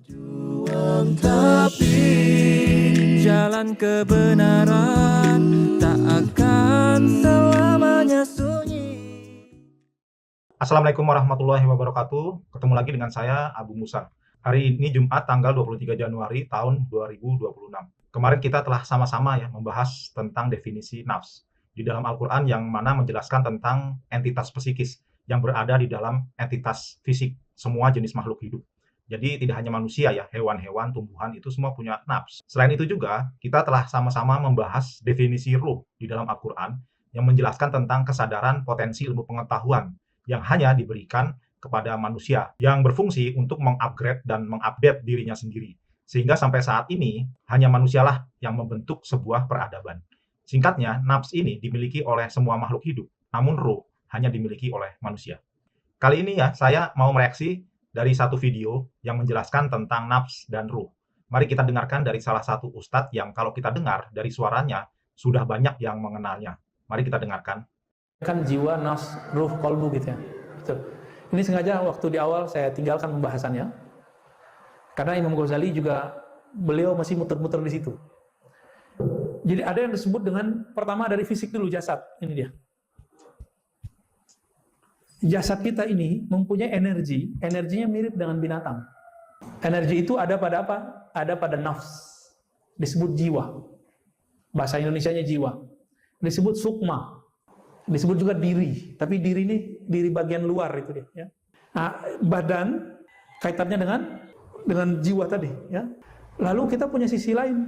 Juang tapi jalan kebenaran tak akan selamanya sunyi. Assalamualaikum warahmatullahi wabarakatuh. Ketemu lagi dengan saya, Abu Musa. Hari ini Jumat tanggal 23 Januari tahun 2026. Kemarin kita telah sama-sama membahas tentang definisi nafs di dalam Al-Quran, yang mana menjelaskan tentang entitas psikis yang berada di dalam entitas fisik semua jenis makhluk hidup. Jadi tidak hanya manusia hewan-hewan, tumbuhan itu semua punya nafs. Selain itu juga kita telah sama-sama membahas definisi ruh di dalam Al-Quran yang menjelaskan tentang kesadaran potensi ilmu pengetahuan yang hanya diberikan kepada manusia yang berfungsi untuk mengupgrade dan mengupdate dirinya sendiri. Sehingga sampai saat ini hanya manusialah yang membentuk sebuah peradaban. Singkatnya, nafs ini dimiliki oleh semua makhluk hidup, namun ruh hanya dimiliki oleh manusia. Kali ini saya mau mereaksi dari satu video yang menjelaskan tentang nafs dan ruh. Mari kita dengarkan dari salah satu ustadz yang kalau kita dengar dari suaranya sudah banyak yang mengenalnya. Mari kita dengarkan. Kan jiwa, nafs, ruh, kolbu gitu ya. Betul. Ini sengaja waktu di awal saya tinggalkan pembahasannya. Karena Imam Ghazali juga beliau masih muter-muter di situ. Jadi ada yang disebut dengan pertama dari fisik dulu, jasad. Ini dia. Jasad kita ini mempunyai energi, energinya mirip dengan binatang. Energi itu ada pada apa? Ada pada nafs, disebut jiwa. Bahasa Indonesianya jiwa. Disebut sukma, disebut juga diri. Tapi diri ini diri bagian luar itu dia. Ya. Nah, badan kaitannya dengan jiwa tadi. Ya. Lalu kita punya sisi lain,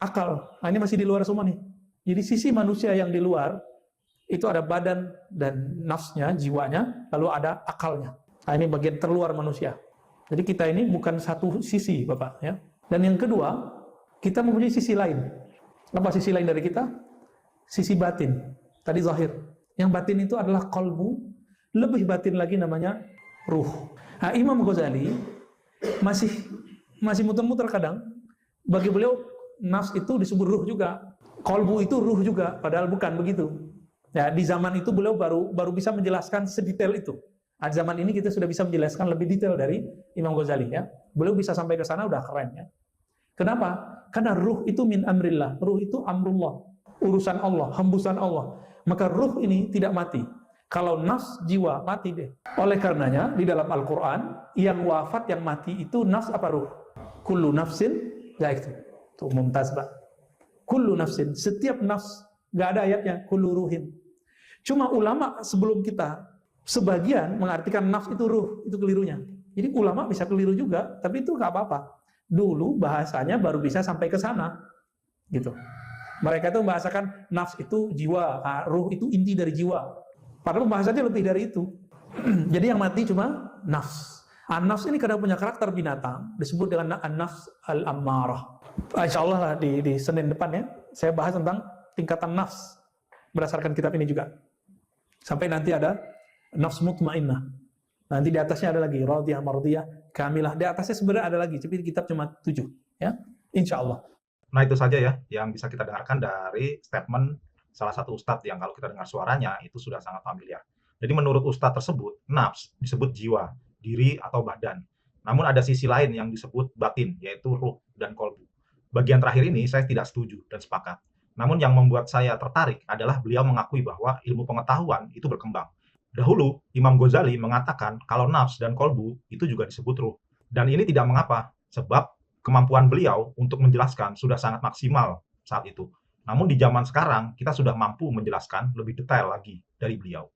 akal. Nah, ini masih di luar semua nih. Jadi sisi manusia yang di luar itu ada badan dan nafsnya, jiwanya, lalu ada akalnya. Nah, ini bagian terluar manusia. Jadi kita ini bukan satu sisi, Bapak. Ya. Dan yang kedua, kita mempunyai sisi lain. Apa sisi lain dari kita? Sisi batin. Tadi zahir. Yang batin itu adalah qalbu, lebih batin lagi namanya ruh. Nah, Imam Ghazali masih muter-muter kadang. Bagi beliau, nafs itu disebut ruh juga. Qalbu itu ruh juga, padahal bukan begitu. Ya, di zaman itu beliau baru bisa menjelaskan sedetail itu. Nah, zaman ini kita sudah bisa menjelaskan lebih detail dari Imam Ghazali ya. Beliau bisa sampai ke sana udah keren ya. Kenapa? Karena ruh itu min amrillah. Ruh itu amrullah, urusan Allah, hembusan Allah. Maka ruh ini tidak mati. Kalau nafs, jiwa mati deh. Oleh karenanya di dalam Al-Qur'an yang wafat, yang mati itu nafs apa ruh? Kullu nafsin yaitu. Tuh Mumtaz, Pak. Kullu nafsin, setiap nafs. Nggak ada ayatnya, kullu ruhin. Cuma ulama sebelum kita, sebagian mengartikan nafs itu ruh, itu kelirunya. Jadi ulama bisa keliru juga, tapi itu nggak apa-apa. Dulu bahasanya baru bisa sampai ke sana. Gitu. Mereka itu membahasakan nafs itu jiwa, ruh itu inti dari jiwa. Padahal pembahasannya lebih dari itu. Jadi yang mati cuma nafs. An-nafs ini kadang punya karakter binatang, disebut dengan an-nafs al-ammarah. Insya Allah lah di Senin depan ya, saya bahas tentang tingkatan nafs berdasarkan kitab ini juga. Sampai nanti ada nafs mutmainnah. Nanti di atasnya ada lagi radiyah, mardiyah, kamilah. Di atasnya sebenarnya ada lagi, tapi kitab cuma 7 ya. Insya Allah. Nah, itu saja yang bisa kita dengarkan dari statement salah satu ustadz yang kalau kita dengar suaranya itu sudah sangat familiar. Jadi menurut ustadz tersebut, nafs disebut jiwa, diri atau badan. Namun ada sisi lain yang disebut batin, yaitu ruh dan kolbu. Bagian terakhir ini saya tidak setuju dan sepakat. Namun yang membuat saya tertarik adalah beliau mengakui bahwa ilmu pengetahuan itu berkembang. Dahulu, Imam Ghazali mengatakan kalau nafs dan kolbu itu juga disebut ruh. Dan ini tidak mengapa, sebab kemampuan beliau untuk menjelaskan sudah sangat maksimal saat itu. Namun di zaman sekarang, kita sudah mampu menjelaskan lebih detail lagi dari beliau.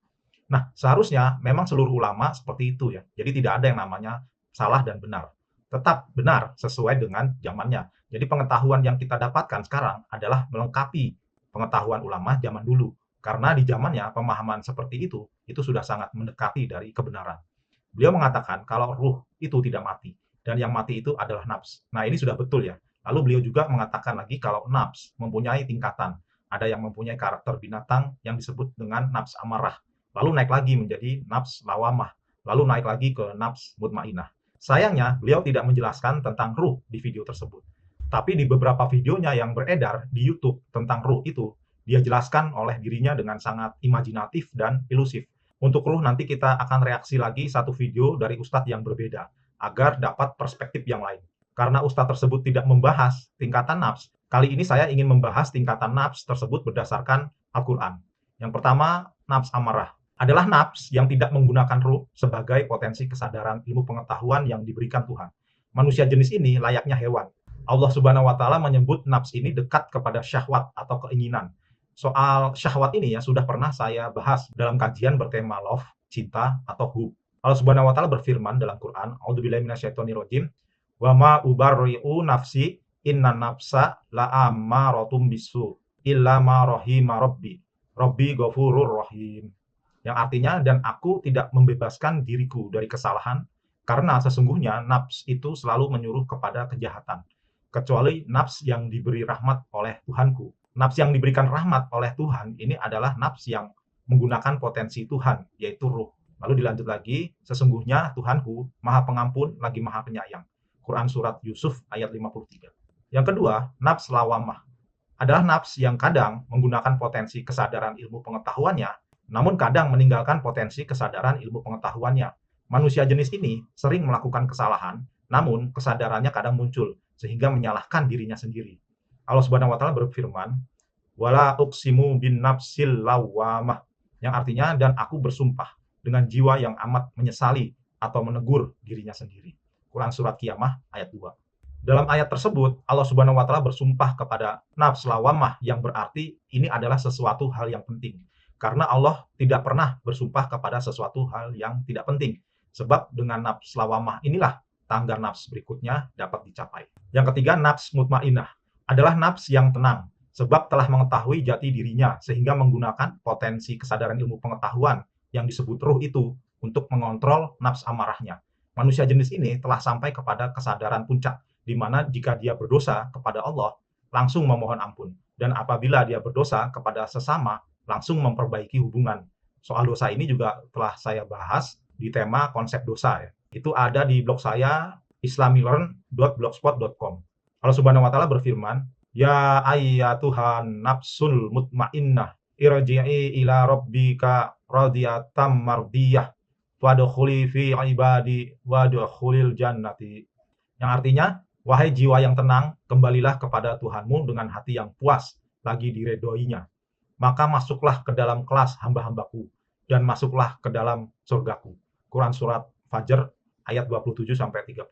Nah, seharusnya memang seluruh ulama seperti itu ya. Jadi tidak ada yang namanya salah dan benar. Tetap benar sesuai dengan zamannya. Jadi pengetahuan yang kita dapatkan sekarang adalah melengkapi pengetahuan ulama zaman dulu. Karena di zamannya pemahaman seperti itu sudah sangat mendekati dari kebenaran. Beliau mengatakan kalau ruh itu tidak mati. Dan yang mati itu adalah nafs. Nah, ini sudah betul ya. Lalu beliau juga mengatakan lagi kalau nafs mempunyai tingkatan. Ada yang mempunyai karakter binatang yang disebut dengan nafs amarah. Lalu naik lagi menjadi nafs lawamah. Lalu naik lagi ke nafs mutmainnah. Sayangnya, beliau tidak menjelaskan tentang ruh di video tersebut. Tapi di beberapa videonya yang beredar di YouTube tentang ruh itu, dia jelaskan oleh dirinya dengan sangat imajinatif dan ilusif. Untuk ruh nanti kita akan reaksi lagi satu video dari ustadz yang berbeda, agar dapat perspektif yang lain. Karena ustadz tersebut tidak membahas tingkatan nafs, kali ini saya ingin membahas tingkatan nafs tersebut berdasarkan Al-Quran. Yang pertama, nafs amarah. Adalah nafs yang tidak menggunakan ruh sebagai potensi kesadaran ilmu pengetahuan yang diberikan Tuhan. Manusia jenis ini layaknya hewan. Allah Subhanahu wa Ta'ala menyebut nafs ini dekat kepada syahwat atau keinginan. Soal syahwat ini ya sudah pernah saya bahas dalam kajian bertema love, cinta, atau hub. Allah Subhanahu wa Ta'ala berfirman dalam Quran, A'udzubillahi minasyaitonirrajim, wa ma ubarri'u nafsi inna nafsa la'ammarotum bisu illa ma rahima rabbi ghafurur rahim. Yang artinya, dan aku tidak membebaskan diriku dari kesalahan karena sesungguhnya nafs itu selalu menyuruh kepada kejahatan, kecuali nafs yang diberi rahmat oleh Tuhanku. Nafs yang diberikan rahmat oleh Tuhan ini adalah nafs yang menggunakan potensi Tuhan, yaitu ruh. Lalu dilanjut lagi, sesungguhnya Tuhanku maha pengampun lagi maha penyayang. Quran Surat Yusuf ayat 53. Yang kedua, nafs lawamah. Adalah nafs yang kadang menggunakan potensi kesadaran ilmu pengetahuannya, namun kadang meninggalkan potensi kesadaran ilmu pengetahuannya. Manusia jenis ini sering melakukan kesalahan, namun kesadarannya kadang muncul, sehingga menyalahkan dirinya sendiri. Allah Subhanahu wa Ta'ala berfirman, wala uqsimu bin nafsil lawamah, yang artinya, dan aku bersumpah dengan jiwa yang amat menyesali atau menegur dirinya sendiri. Quran Surat Qiyamah ayat 2. Dalam ayat tersebut, Allah Subhanahu wa Ta'ala bersumpah kepada nafs lawamah, yang berarti ini adalah sesuatu hal yang penting. Karena Allah tidak pernah bersumpah kepada sesuatu hal yang tidak penting. Sebab dengan nafs lawamah inilah tangga nafs berikutnya dapat dicapai. Yang ketiga, nafs mutmainnah. Adalah nafs yang tenang, sebab telah mengetahui jati dirinya, sehingga menggunakan potensi kesadaran ilmu pengetahuan yang disebut ruh itu untuk mengontrol nafs amarahnya. Manusia jenis ini telah sampai kepada kesadaran puncak, di mana jika dia berdosa kepada Allah, langsung memohon ampun. Dan apabila dia berdosa kepada sesama, langsung memperbaiki hubungan. Soal dosa ini juga telah saya bahas di tema konsep dosa. Ya. Itu ada di blog saya, islamilearn.blogspot.com. Allah Subhanahu wa Ta'ala berfirman, ya ayyatuhan nafsul mutmainnah, irji'i ila rabbika radiyatan mardiyah, wadkhuli fi ibadi wadkhulil jannati. Yang artinya, wahai jiwa yang tenang, kembalilah kepada Tuhanmu dengan hati yang puas, lagi diredoinya. Maka masuklah ke dalam kelas hamba-hambaku, dan masuklah ke dalam surgaku. Quran Surat Fajr ayat 27-30.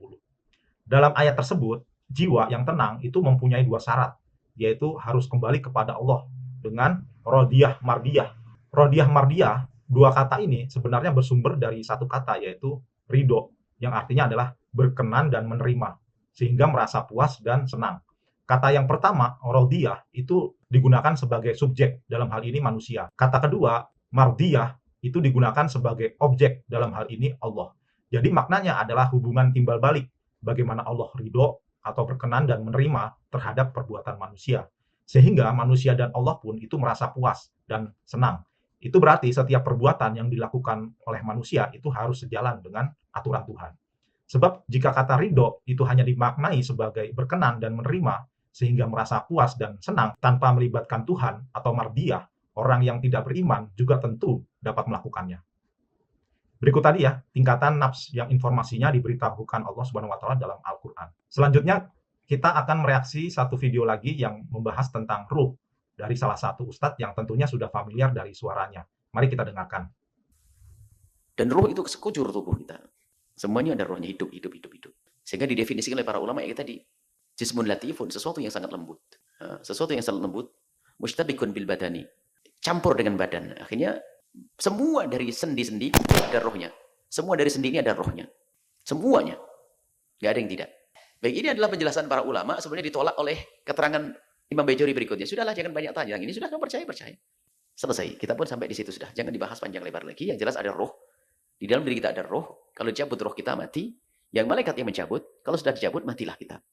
Dalam ayat tersebut, jiwa yang tenang itu mempunyai dua syarat, yaitu harus kembali kepada Allah dengan rodiyah mardiyah. Rodiyah mardiyah, dua kata ini sebenarnya bersumber dari satu kata, yaitu ridho, yang artinya adalah berkenan dan menerima, sehingga merasa puas dan senang. Kata yang pertama, rodiyah, itu digunakan sebagai subjek, dalam hal ini manusia. Kata kedua, mardiyah, itu digunakan sebagai objek, dalam hal ini Allah. Jadi maknanya adalah hubungan timbal balik, bagaimana Allah ridho atau berkenan dan menerima terhadap perbuatan manusia. Sehingga manusia dan Allah pun itu merasa puas dan senang. Itu berarti setiap perbuatan yang dilakukan oleh manusia itu harus sejalan dengan aturan Tuhan. Sebab jika kata ridho itu hanya dimaknai sebagai berkenan dan menerima, sehingga merasa puas dan senang tanpa melibatkan Tuhan atau mardiyah, orang yang tidak beriman juga tentu dapat melakukannya. Berikut tadi ya, tingkatan nafs yang informasinya diberitahukan Allah Subhanahu wa Ta'ala dalam Al-Quran. Selanjutnya, kita akan mereaksi satu video lagi yang membahas tentang ruh dari salah satu ustadz yang tentunya sudah familiar dari suaranya. Mari kita dengarkan. Dan ruh itu sekujur tubuh kita. Semuanya ada rohnya, hidup. Sehingga didefinisikan oleh para ulama ya tadi, jismun latifun, sesuatu yang sangat lembut. Sesuatu yang sangat lembut, mustabikun bil badani, campur dengan badan. Akhirnya semua dari sendi-sendi ada rohnya. Semua dari sendi ini ada rohnya. Semuanya. Nggak ada yang tidak. Baik, ini adalah penjelasan para ulama, sebenarnya ditolak oleh keterangan Imam Bajuri berikutnya. Sudahlah, jangan banyak tanya. Yang ini sudah kamu percaya. Selesai. Kita pun sampai di situ sudah. Jangan dibahas panjang lebar lagi. Yang jelas ada roh. Di dalam diri kita ada roh. Kalau dicabut roh kita mati. Yang malaikat yang mencabut. Kalau sudah dicabut, matilah kita.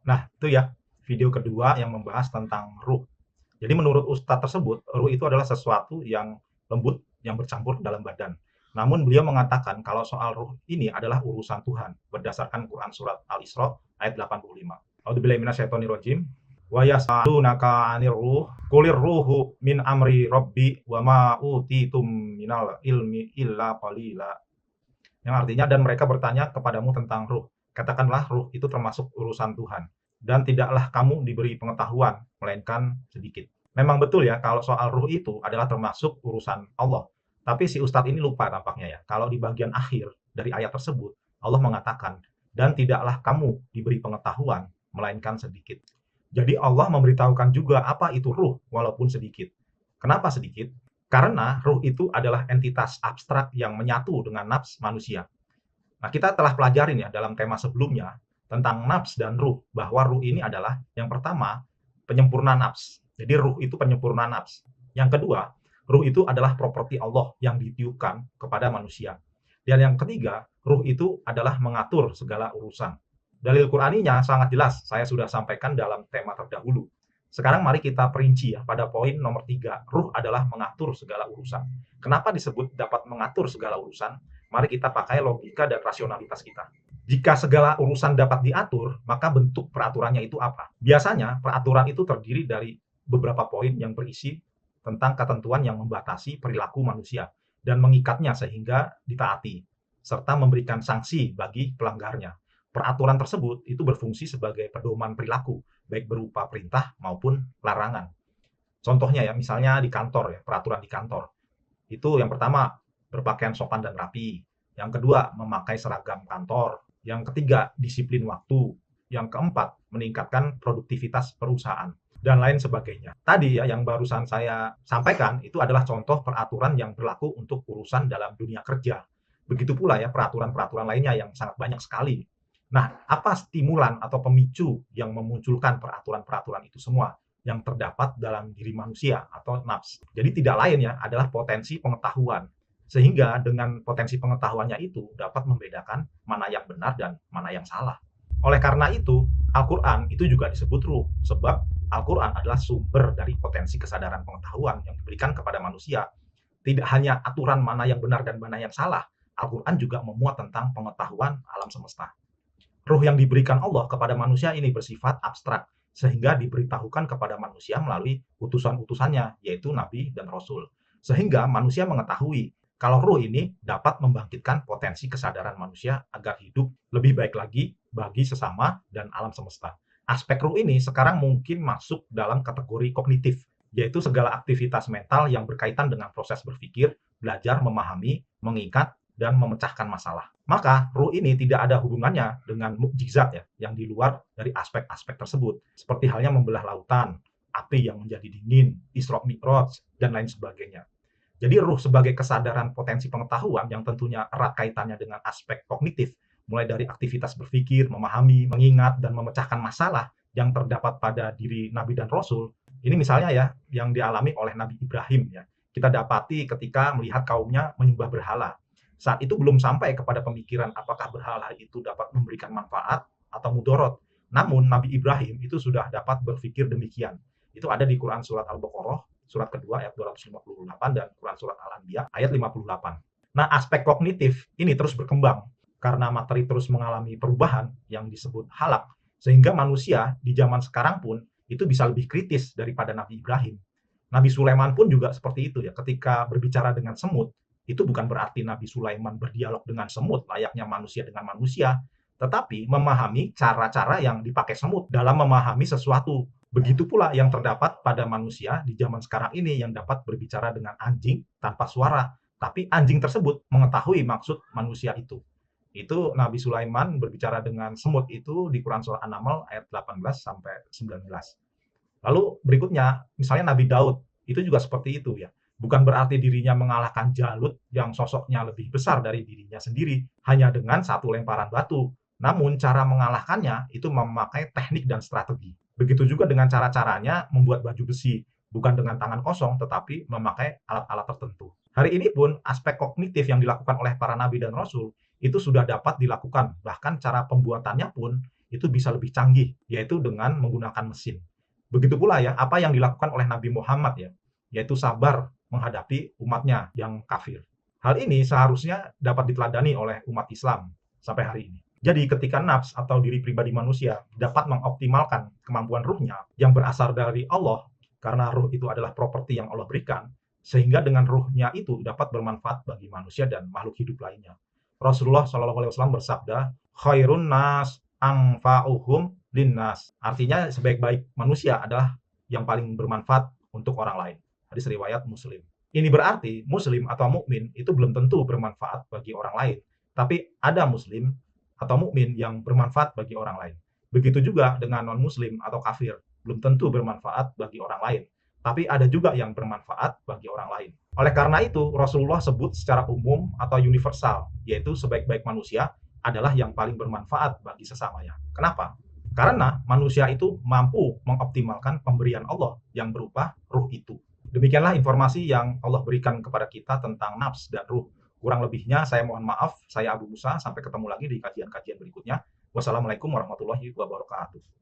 Nah, itu ya video kedua yang membahas tentang ruh. Jadi menurut ustadz tersebut, ruh itu adalah sesuatu yang lembut, yang bercampur dalam badan. Namun beliau mengatakan kalau soal ruh ini adalah urusan Tuhan, berdasarkan Quran Surat Al-Isra ayat 85. A'udzubillahi minasyaitonirrajim. Wa yas'alunaka 'anir ruh, qulir ruhu min amri rabbi wa ma utitum minal ilmi illa qalila. Yang artinya, dan mereka bertanya kepadamu tentang ruh. Katakanlah ruh itu termasuk urusan Tuhan. Dan tidaklah kamu diberi pengetahuan, melainkan sedikit. Memang betul ya, kalau soal ruh itu adalah termasuk urusan Allah. Tapi si Ustadz ini lupa tampaknya ya, kalau di bagian akhir dari ayat tersebut, Allah mengatakan, dan tidaklah kamu diberi pengetahuan, melainkan sedikit. Jadi Allah memberitahukan juga apa itu ruh, walaupun sedikit. Kenapa sedikit? Karena ruh itu adalah entitas abstrak yang menyatu dengan nafs manusia. Nah, kita telah pelajarin ya dalam tema sebelumnya tentang nafs dan ruh, bahwa ruh ini adalah yang pertama penyempurna nafs. Jadi ruh itu penyempurna nafs. Yang kedua, ruh itu adalah properti Allah yang ditiupkan kepada manusia. Dan yang ketiga, ruh itu adalah mengatur segala urusan. Dalil Qur'aninya sangat jelas, saya sudah sampaikan dalam tema terdahulu. Sekarang mari kita perinci ya pada poin nomor 3, ruh adalah mengatur segala urusan. Kenapa disebut dapat mengatur segala urusan? Mari kita pakai logika dan rasionalitas kita. Jika segala urusan dapat diatur, maka bentuk peraturannya itu apa? Biasanya peraturan itu terdiri dari beberapa poin yang berisi tentang ketentuan yang membatasi perilaku manusia dan mengikatnya sehingga ditaati, serta memberikan sanksi bagi pelanggarnya. Peraturan tersebut itu berfungsi sebagai pedoman perilaku, baik berupa perintah maupun larangan. Contohnya ya, misalnya di kantor ya, peraturan di kantor. Itu yang pertama, berpakaian sopan dan rapi. Yang kedua, memakai seragam kantor. Yang ketiga, disiplin waktu. Yang keempat, meningkatkan produktivitas perusahaan. Dan lain sebagainya. Tadi ya, yang barusan saya sampaikan, itu adalah contoh peraturan yang berlaku untuk urusan dalam dunia kerja. Begitu pula ya, peraturan-peraturan lainnya yang sangat banyak sekali. Nah, apa stimulan atau pemicu yang memunculkan peraturan-peraturan itu semua yang terdapat dalam diri manusia atau nafs? Jadi tidak lain ya, adalah potensi pengetahuan. Sehingga dengan potensi pengetahuannya itu dapat membedakan mana yang benar dan mana yang salah. Oleh karena itu, Al-Quran itu juga disebut ruh, sebab Al-Quran adalah sumber dari potensi kesadaran pengetahuan yang diberikan kepada manusia. Tidak hanya aturan mana yang benar dan mana yang salah, Al-Quran juga memuat tentang pengetahuan alam semesta. Ruh yang diberikan Allah kepada manusia ini bersifat abstrak, sehingga diberitahukan kepada manusia melalui utusan-utusannya, yaitu Nabi dan Rasul. Sehingga manusia mengetahui kalau ruh ini dapat membangkitkan potensi kesadaran manusia agar hidup lebih baik lagi bagi sesama dan alam semesta. Aspek ruh ini sekarang mungkin masuk dalam kategori kognitif, yaitu segala aktivitas mental yang berkaitan dengan proses berpikir, belajar, memahami, mengingat, dan memecahkan masalah. Maka ruh ini tidak ada hubungannya dengan mukjizat ya, yang di luar dari aspek-aspek tersebut. Seperti halnya membelah lautan, api yang menjadi dingin, Isra Mi'raj, dan lain sebagainya. Jadi ruh sebagai kesadaran potensi pengetahuan yang tentunya erat kaitannya dengan aspek kognitif, mulai dari aktivitas berpikir, memahami, mengingat, dan memecahkan masalah yang terdapat pada diri Nabi dan Rasul. Ini misalnya ya, yang dialami oleh Nabi Ibrahim ya. Kita dapati ketika melihat kaumnya menyembah berhala. Saat itu belum sampai kepada pemikiran apakah berhala itu dapat memberikan manfaat atau mudorot. Namun Nabi Ibrahim itu sudah dapat berpikir demikian. Itu ada di Quran Surat Al-Baqarah, surat kedua ayat 258 dan Quran Surat Al-Anbiya ayat 58. Nah, aspek kognitif ini terus berkembang karena materi terus mengalami perubahan yang disebut halak. Sehingga manusia di zaman sekarang pun itu bisa lebih kritis daripada Nabi Ibrahim. Nabi Sulaiman pun juga seperti itu ya, ketika berbicara dengan semut, itu bukan berarti Nabi Sulaiman berdialog dengan semut layaknya manusia dengan manusia, tetapi memahami cara-cara yang dipakai semut dalam memahami sesuatu. Begitu pula yang terdapat pada manusia di zaman sekarang ini yang dapat berbicara dengan anjing tanpa suara, tapi anjing tersebut mengetahui maksud manusia itu. Itu Nabi Sulaiman berbicara dengan semut itu di Quran Surah An-Naml ayat 18 sampai 19. Lalu berikutnya, misalnya Nabi Daud, itu juga seperti itu ya. Bukan berarti dirinya mengalahkan Jalut yang sosoknya lebih besar dari dirinya sendiri hanya dengan satu lemparan batu. Namun cara mengalahkannya itu memakai teknik dan strategi. Begitu juga dengan cara-caranya membuat baju besi, bukan dengan tangan kosong tetapi memakai alat-alat tertentu. Hari ini pun aspek kognitif yang dilakukan oleh para nabi dan rasul itu sudah dapat dilakukan, bahkan cara pembuatannya pun itu bisa lebih canggih, yaitu dengan menggunakan mesin. Begitu pula ya apa yang dilakukan oleh Nabi Muhammad ya, yaitu sabar menghadapi umatnya yang kafir. Hal ini seharusnya dapat diteladani oleh umat Islam sampai hari ini. Jadi ketika nafs atau diri pribadi manusia dapat mengoptimalkan kemampuan ruhnya yang berasal dari Allah, karena ruh itu adalah properti yang Allah berikan, sehingga dengan ruhnya itu dapat bermanfaat bagi manusia dan makhluk hidup lainnya. Rasulullah SAW bersabda, khairun nas anfa'uhum linnas. Artinya sebaik-baik manusia adalah yang paling bermanfaat untuk orang lain. Hadis riwayat Muslim. Ini berarti muslim atau mukmin itu belum tentu bermanfaat bagi orang lain, tapi ada muslim atau mukmin yang bermanfaat bagi orang lain. Begitu juga dengan non-muslim atau kafir, belum tentu bermanfaat bagi orang lain, tapi ada juga yang bermanfaat bagi orang lain. Oleh karena itu, Rasulullah sebut secara umum atau universal, yaitu sebaik-baik manusia adalah yang paling bermanfaat bagi sesamanya. Kenapa? Karena manusia itu mampu mengoptimalkan pemberian Allah yang berupa ruh itu. Demikianlah informasi yang Allah berikan kepada kita tentang nafs dan ruh. Kurang lebihnya saya mohon maaf, saya Abu Musa, sampai ketemu lagi di kajian-kajian berikutnya. Wassalamualaikum warahmatullahi wabarakatuh.